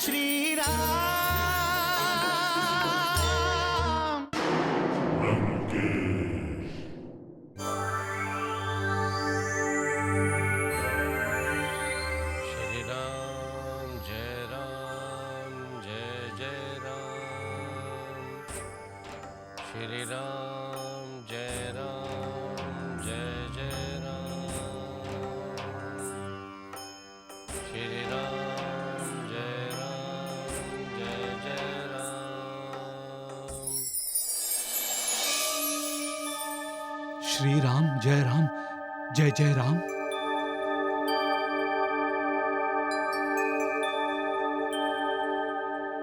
श्री राम। श्री राम जय जय राम। श्री राम जय जय राम। श्री राम जय जय राम। श्री राम जय जय राम।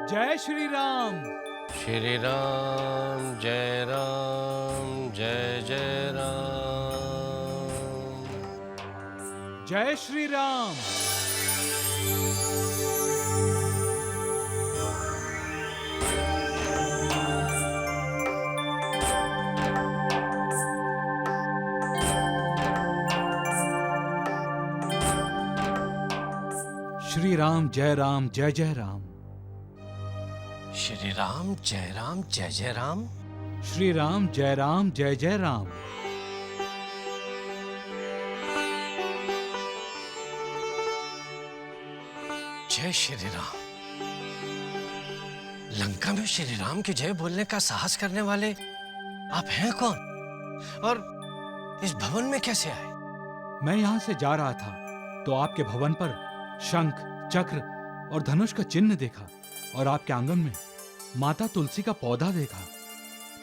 जय श्री राम। श्री राम जय जय राम। जय श्री राम। श्री राम जय जय राम। श्री राम जय जय राम। श्री राम जय जय राम। जय श्री राम। लंका में श्री राम की जय बोलने का साहस करने वाले आप हैं कौन और इस भवन में कैसे आए? मैं यहां से जा रहा था तो आपके भवन पर शंख, चक्र और धनुष का चिन्ह देखा और आपके आंगन में माता तुलसी का पौधा देखा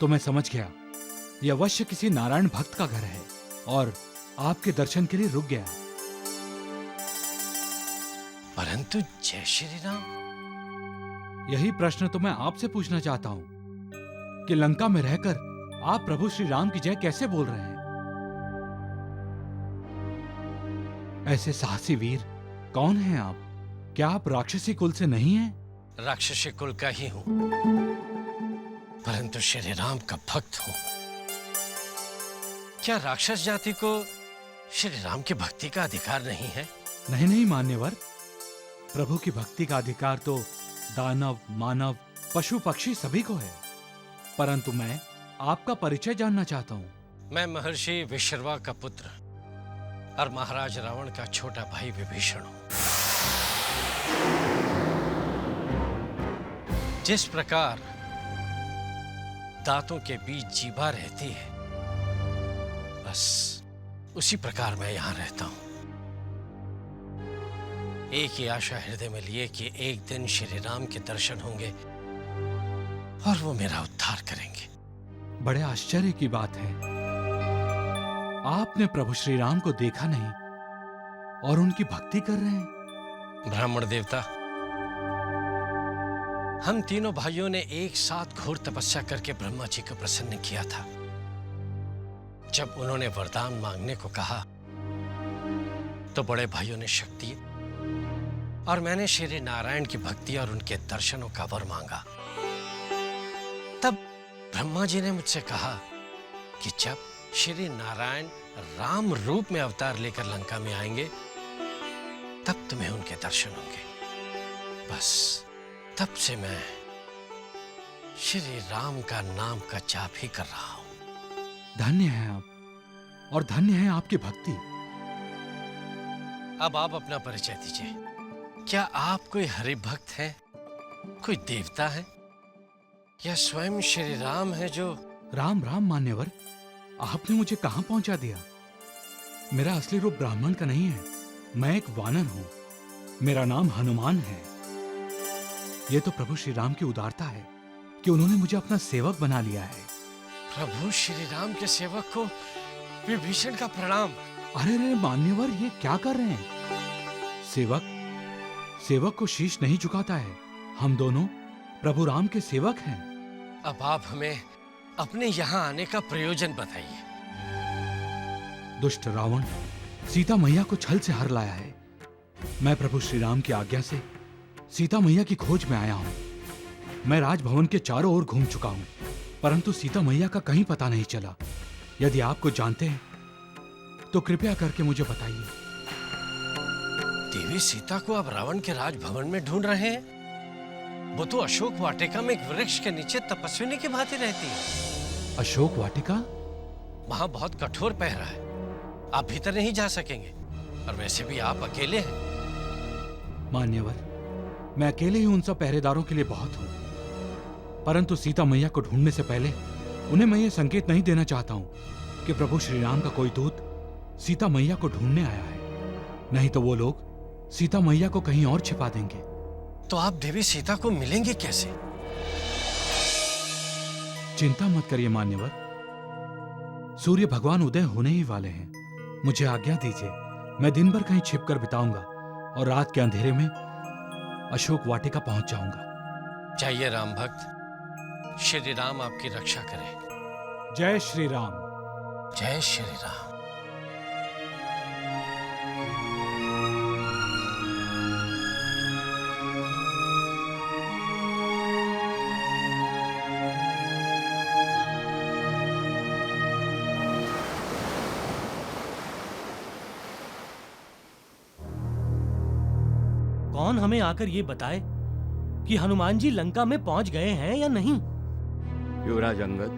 तो मैं समझ गया यह अवश्य किसी नारायण भक्त का घर है और आपके दर्शन के लिए रुक गया। परंतु जय श्री राम। यही प्रश्न तो मैं आपसे पूछना चाहता हूं कि लंका में रहकर आप प्रभु श्री राम की जय कैसे बोल रहे हैं? ऐसे साहसी वीर कौन हैं आप? क्या आप राक्षसी कुल से नहीं हैं? राक्षसी कुल का ही हूं, परंतु श्री राम का भक्त हूं। क्या राक्षस जाति को श्री राम की भक्ति का अधिकार नहीं है? नहीं मान्यवर, प्रभु की भक्ति का अधिकार तो दानव, मानव, पशु पक्षी सभी को है। परंतु मैं आपका परिचय जानना चाहता हूं। मैं महर्षि विश्रवा का पुत्र और महाराज रावण का छोटा भाई विभीषण हूं। जिस प्रकार दांतों के बीच जीभा रहती है, बस उसी प्रकार मैं यहां रहता हूं। एक ही आशा हृदय में लिए कि एक दिन श्री राम के दर्शन होंगे और वो मेरा उद्धार करेंगे। बड़े आश्चर्य की बात है, आपने प्रभु श्री राम को देखा नहीं और उनकी भक्ति कर रहे हैं। ब्राह्मण देवता, हम तीनों भाइयों ने एक साथ घोर तपस्या करके ब्रह्मा जी को प्रसन्न किया था। जब उन्होंने वरदान मांगने को कहा तो बड़े भाइयों ने शक्ति और मैंने श्री नारायण की भक्ति और उनके दर्शनों का वर मांगा। तब ब्रह्मा जी ने मुझसे कहा कि जब श्री नारायण राम रूप में अवतार लेकर लंका में आएंगे तब तुम्हें उनके दर्शन होंगे। बस तब से मैं श्री राम का नाम का जाप ही कर रहा हूं। धन्य है आप और धन्य है आपकी भक्ति। अब आप अपना परिचय दीजिए। क्या आप कोई हरि भक्त हैं, कोई देवता है या स्वयं श्री राम है जो? राम मान्यवर, आपने मुझे कहां पहुंचा दिया? मेरा असली रूप ब्राह्मण का नहीं है, मैं एक वानर हूं। मेरा नाम हनुमान है। यह तो प्रभु श्री राम की उदारता है कि उन्होंने मुझे अपना सेवक बना लिया है। प्रभु श्री राम के सेवक को विभीषण का प्रणाम। अरे मान्यवर, ये क्या कर रहे हैं? सेवक को शीश नहीं झुकाता है। हम दोनों प्रभु राम के सेवक हैं। अब आप हमें अपने यहाँ आने का प्रयोजन बताइए। दुष्ट रावण सीता मैया को छल से हर लाया है। मैं प्रभु श्री राम की आज्ञा से सीता मैया की खोज में आया हूं। मैं राजभवन के चारों ओर घूम चुका हूं, परंतु सीता मैया का कहीं पता नहीं चला। यदि आपको जानते हैं तो कृपया करके मुझे बताइए। देवी सीता को अब रावण के राजभवन में ढूंढ रहे हैं? वो तो अशोक वाटिका में एक वृक्ष के नीचे तपस्विनी की भांति रहती है। अशोक वाटिका? वहां बहुत कठोर पहरा है, आप भीतर नहीं जा सकेंगे, और वैसे भी आप अकेले हैं। मान्यवर, मैं अकेले ही उन सब पहरेदारों के लिए बहुत हूं, परंतु सीता मैया को ढूंढने से पहले उन्हें मैं ये संकेत नहीं देना चाहता हूं कि प्रभु श्री राम का कोई दूत सीता मैया को ढूंढने आया है, नहीं तो वो लोग सीता मैया को कहीं और छिपा देंगे। तो आप देवी सीता को मिलेंगे कैसे? चिंता मत करिए मान्यवर, सूर्य भगवान उदय होने ही वाले हैं। मुझे आज्ञा दीजिए, मैं दिन भर कहीं छिपकर बिताऊंगा और रात के अंधेरे में अशोक वाटिका पहुंच जाऊंगा। चाहिए राम भक्त, श्री राम आपकी रक्षा करें। जय श्री राम। जय श्री राम। कौन हमें आकर ये बताए कि हनुमान जी लंका में पहुंच गए हैं या नहीं? युवराज अंगद,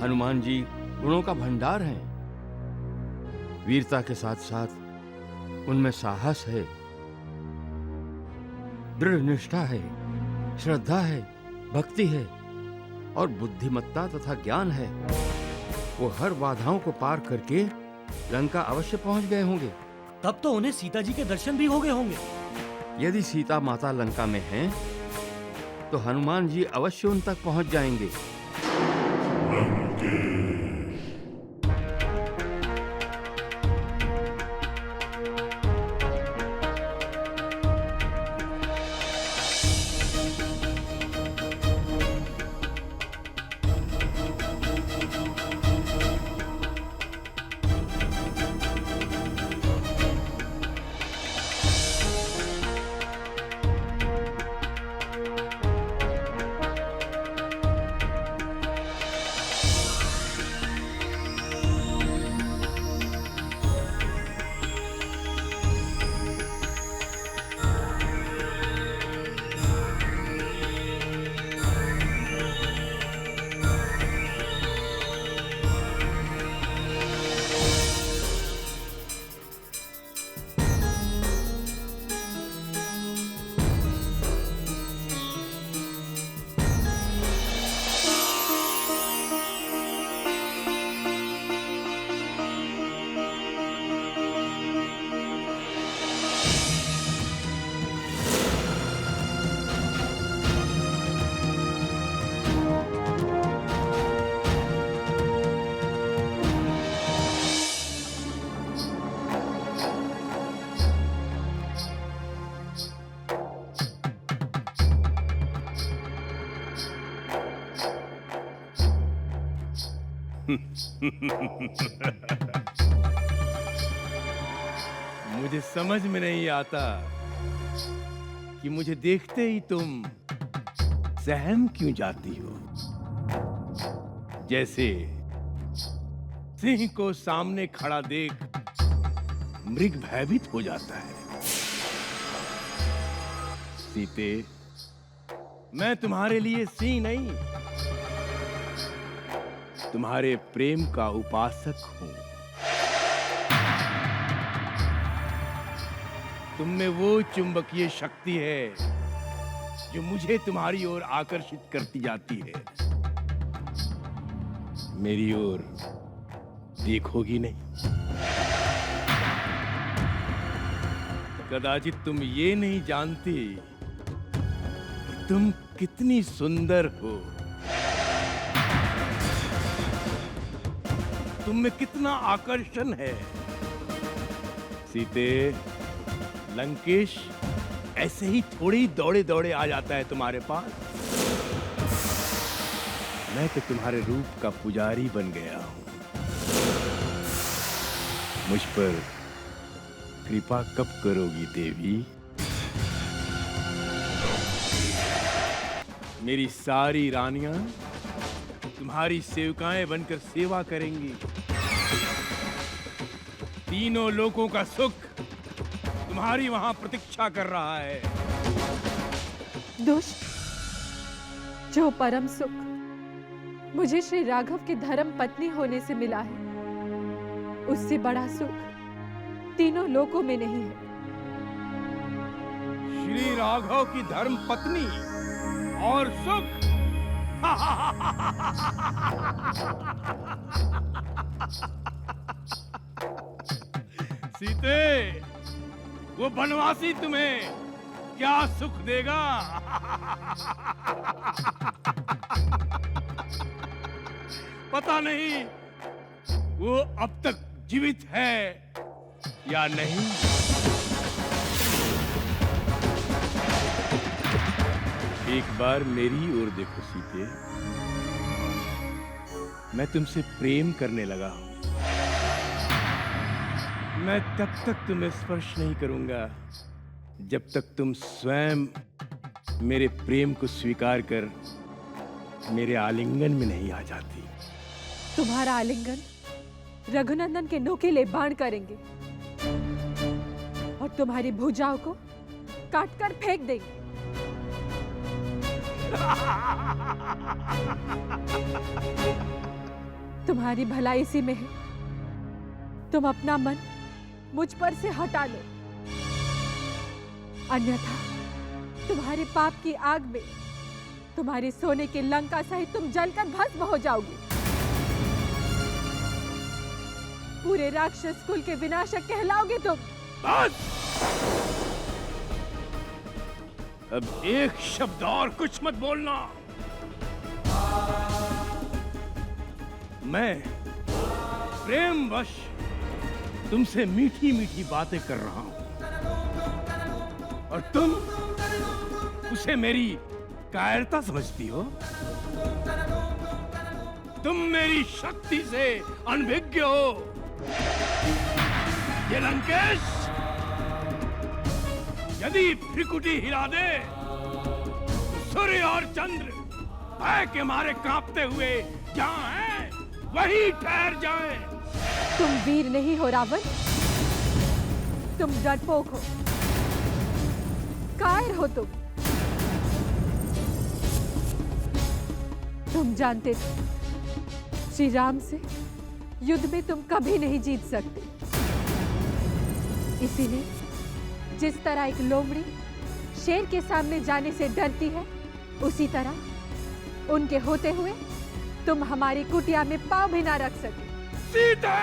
हनुमान जी गुणों का भंडार हैं। वीरता के साथ साथ उनमें साहस है, दृढ़ निष्ठा है, श्रद्धा है, भक्ति है और बुद्धिमत्ता तथा ज्ञान है। वो हर बाधाओं को पार करके लंका अवश्य पहुंच गए होंगे। तब तो उन्हें सीता जी के दर्शन भी हो गए होंगे। यदि सीता माता लंका में हैं, तो हनुमान जी अवश्य उन तक पहुंच जाएंगे। मुझे समझ में नहीं आता कि मुझे देखते ही तुम सहम क्यों जाती हो। जैसे सिंह को सामने खड़ा देख मृग भयभीत हो जाता है। सीते, मैं तुम्हारे लिए सिंह नहीं, तुम्हारे प्रेम का उपासक हूं। तुम में वो चुंबकीय शक्ति है जो मुझे तुम्हारी ओर आकर्षित करती जाती है। मेरी ओर देखोगी नहीं? कदाचित तुम ये नहीं जानती कि तुम कितनी सुंदर हो, तुम में कितना आकर्षण है। सीते, लंकेश ऐसे ही थोड़ी दौड़े दौड़े आ जाता है तुम्हारे पास। मैं तो तुम्हारे रूप का पुजारी बन गया हूं। मुझ पर कृपा कब करोगी देवी? मेरी सारी रानियां तुम्हारी सेवकाएं बनकर सेवा करेंगी। तीनों लोगों का सुख तुम्हारी वहां प्रतीक्षा कर रहा है। दुष्ट, जो परम सुख मुझे श्री राघव के धर्म पत्नी होने से मिला है, उससे बड़ा सुख तीनों लोकों में नहीं है। श्री राघव की धर्म पत्नी और सुख। सीते, वो बनवासी तुम्हें क्या सुख देगा? पता नहीं वो अब तक जीवित है या नहीं। एक बार मेरी ओर देखो सीते, मैं तुमसे प्रेम करने लगा हूं। मैं तब तक तुम्हें स्पर्श नहीं करूंगा जब तक तुम स्वयं मेरे प्रेम को स्वीकार कर मेरे आलिंगन में नहीं आ जाती। तुम्हारा आलिंगन रघुनंदन के नोकीले बाण करेंगे और तुम्हारी भुजाओं को काटकर फेंक देंगे। तुम्हारी भलाई इसी में है। तुम अपना मन मुझ पर से हटा लो, अन्यथा तुम्हारे पाप की आग में तुम्हारे सोने की लंका सहित तुम जलकर भस्म हो जाओगे। पूरे राक्षस कुल के विनाशक कहलाओगे तुम। बस! अब एक शब्द और कुछ मत बोलना। मैं प्रेमवश तुमसे मीठी मीठी बातें कर रहा हूं और तुम उसे मेरी कायरता समझती हो। तुम मेरी शक्ति से अनभिज्ञ हो। ये लंकेश यदि भ्रिकुटी हिला दे तो सूर्य और चंद्र भय के मारे कांपते हुए जहां हैं वहीं ठहर जाएं। तुम वीर नहीं हो रावण, तुम डरपोक हो, कायर हो तुम जानते थे श्री राम से युद्ध में तुम कभी नहीं जीत सकते। इसीलिए जिस तरह एक लोमड़ी शेर के सामने जाने से डरती है, उसी तरह उनके होते हुए तुम हमारी कुटिया में पांव भी ना रख सके। सीते!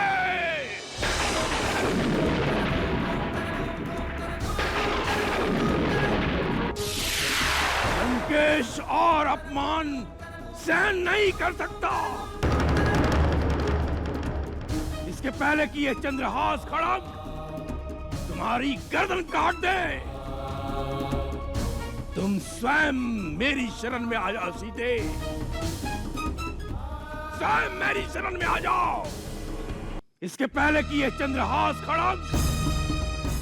लंकेश और अपमान सहन नहीं कर सकता। इसके पहले कि यह चंद्रहास खड़ग तुम्हारी गर्दन काट दे, तुम स्वयं मेरी शरण में आ जाओ। सीते, स्वयं मेरी शरण में आ जाओ। इसके पहले कि यह चंद्रहास खड़ग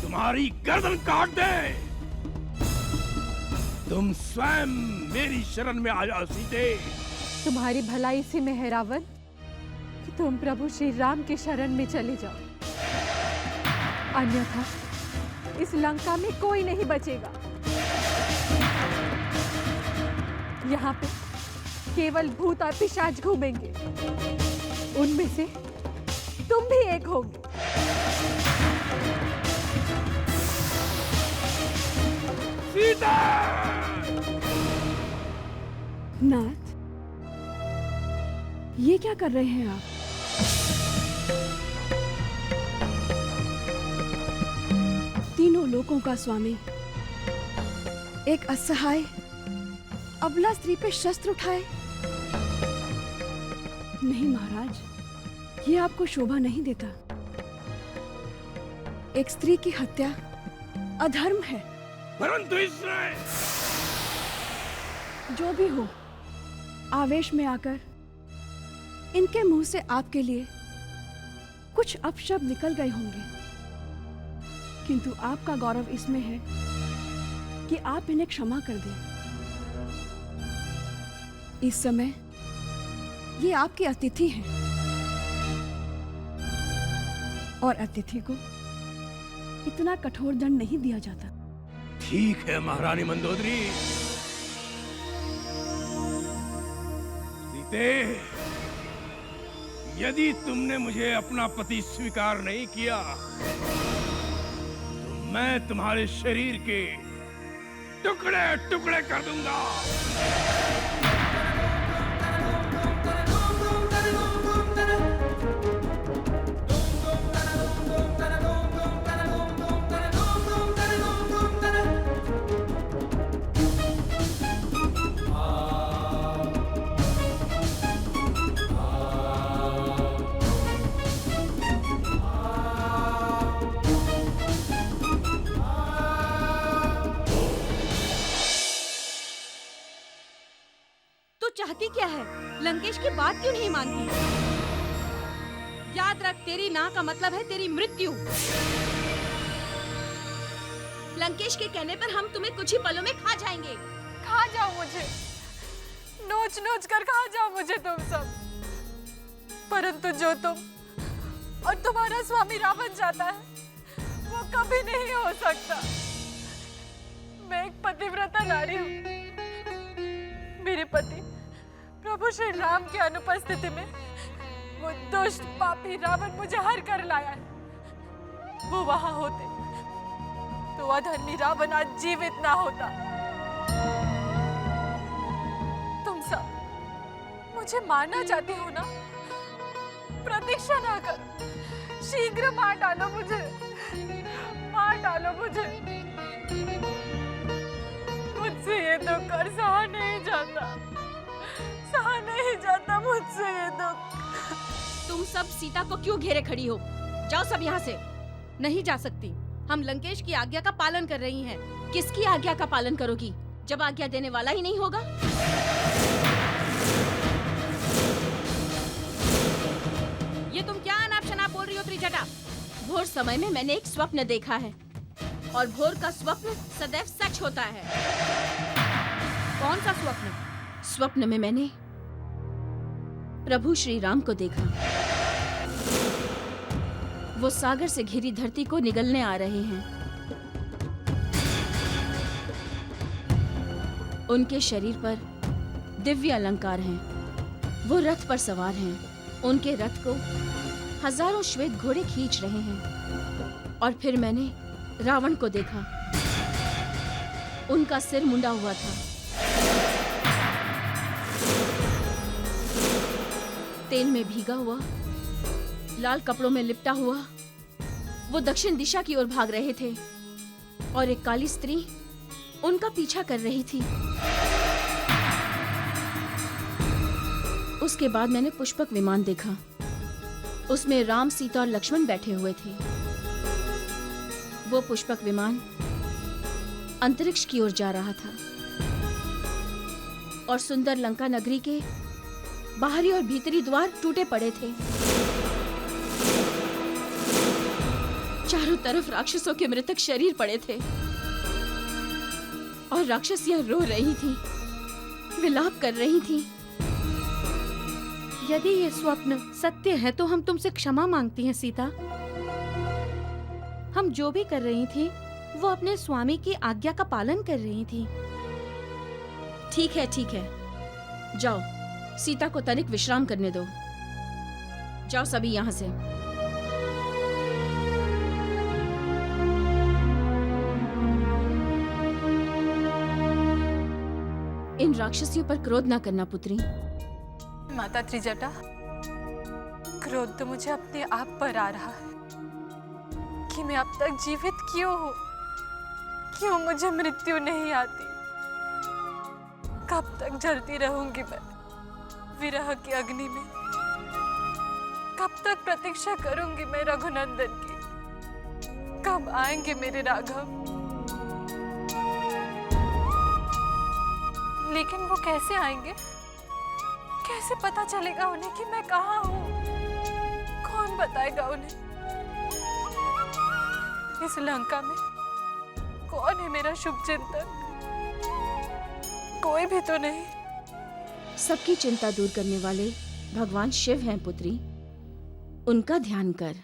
तुम्हारी गर्दन काट दे, तुम स्वयं मेरी शरण में आ जाओ। सीते, तुम्हारी भलाई इसी में है रावण कि तुम प्रभु श्री राम की शरण में चले जाओ, अन्यथा इस लंका में कोई नहीं बचेगा। यहाँ पे केवल भूत और पिशाच घूमेंगे, उनमें से तुम भी एक होगे। सीता! नाथ, ये क्या कर रहे हैं आप? तीनों लोकों का स्वामी एक असहाय अबला स्त्री पे शस्त्र उठाए? नहीं महाराज, ये आपको शोभा नहीं देता। एक स्त्री की हत्या अधर्म है। परंतु इसने जो भी हो, आवेश में आकर इनके मुंह से आपके लिए कुछ अपशब्द निकल गए होंगे, किंतु आपका गौरव इसमें है कि आप इन्हें क्षमा कर दें। इस समय ये आपके अतिथि हैं और अतिथि को इतना कठोर दंड नहीं दिया जाता। ठीक है महारानी मंदोदरी, कुत्ते, यदि तुमने मुझे अपना पति स्वीकार नहीं किया तो मैं तुम्हारे शरीर के टुकड़े टुकड़े कर दूंगा। चाहती क्या है? लंकेश की बात क्यों नहीं मानती? याद रख, तेरी ना का मतलब है तेरी मृत्यु। लंकेश के कहने पर हम तुम्हें कुछ ही पलों में खा जाएंगे। खा जाओ मुझे, नोच नोच कर खा जाओ मुझे तुम सब। परंतु जो तुम और तुम्हारा स्वामी रावण चाहता है वो कभी नहीं हो सकता। मैं एक पतिव्रता नारी हूँ। मेरे पति प्रभु श्री राम की अनुपस्थिति में वो दुष्ट पापी रावण मुझे हर कर लाया है। वो वहां होते तो अधर्मी रावण आज जीवित ना होता। तुम सब मुझे मारना चाहती हो ना? प्रतीक्षा ना कर, शीघ्र मार डालो मुझे, मार डालो मुझे। मुझसे ये दुख और सहा नहीं जाता, सहा नहीं जाता मुझसे ये दुख। तुम सब सीता को क्यों घेरे खड़ी हो? जाओ सब यहाँ से। नहीं जा सकती। हम लंकेश की आज्ञा का पालन कर रही हैं। किसकी आज्ञा का पालन करोगी जब आज्ञा देने वाला ही नहीं होगा? ये तुम क्या अनाप शनाप बोल रही हो त्रिजटा? भोर समय में मैंने एक स्वप्न देखा है और भोर का स्वप्न सदैव सच होता है। कौन सा स्वप्न? स्वप्न में मैंने प्रभु श्री राम को देखा। वो सागर से घिरी धरती को निगलने आ रहे हैं। उनके शरीर पर दिव्य अलंकार हैं। वो रथ पर सवार हैं। उनके रथ को हजारों श्वेत घोड़े खींच रहे हैं। और फिर मैंने रावण को देखा। उनका सिर मुंडा हुआ था। तेल में भीगा हुआ, लाल कपड़ों में लिपटा हुआ, वो दक्षिण दिशा की ओर भाग रहे थे और एक काली स्त्री उनका पीछा कर रही थी। उसके बाद मैंने पुष्पक विमान देखा। उसमें राम, सीता और लक्ष्मण बैठे हुए थे। वो पुष्पक विमान अंतरिक्ष की ओर जा रहा था और सुंदर लंका नगरी के बाहरी और भीतरी द्वार टूटे पड़े थे। चारों तरफ राक्षसों के मृतक शरीर पड़े थे और राक्षसियां रो रही थीं, विलाप कर रही थीं। यदि ये स्वप्न सत्य है तो हम तुमसे क्षमा मांगती हैं सीता। हम जो भी कर रही थी वो अपने स्वामी की आज्ञा का पालन कर रही थी। ठीक है, ठीक है। जाओ, सीता को तनिक विश्राम करने दो। जाओ सभी यहाँ से। इन राक्षसियों पर क्रोध ना करना पुत्री। माता त्रिजटा, क्रोध तो मुझे अपने आप पर आ रहा है कि मैं अब तक जीवित क्यों हूँ, क्यों मुझे मृत्यु नहीं आती। कब तक जलती रहूंगी मैं विरह की अग्नि में? कब तक प्रतीक्षा करूंगी मैं रघुनंदन की? कब आएंगे मेरे राघव? लेकिन वो कैसे आएंगे? कैसे पता चलेगा उन्हें कि मैं कहाँ हूँ? कौन बताएगा उन्हें? इस लंका में कौन है मेरा शुभ चिंतक? कोई भी तो नहीं। सबकी चिंता दूर करने वाले भगवान शिव हैं पुत्री। उनका ध्यान कर।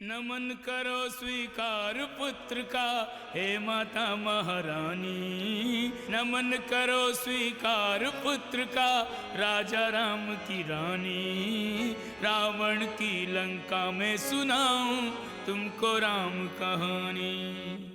नमन करो स्वीकार पुत्र का, हे माता महारानी। नमन करो स्वीकार पुत्र का, राजा राम की रानी। रावण की लंका में सुनाऊं तुमको राम कहानी।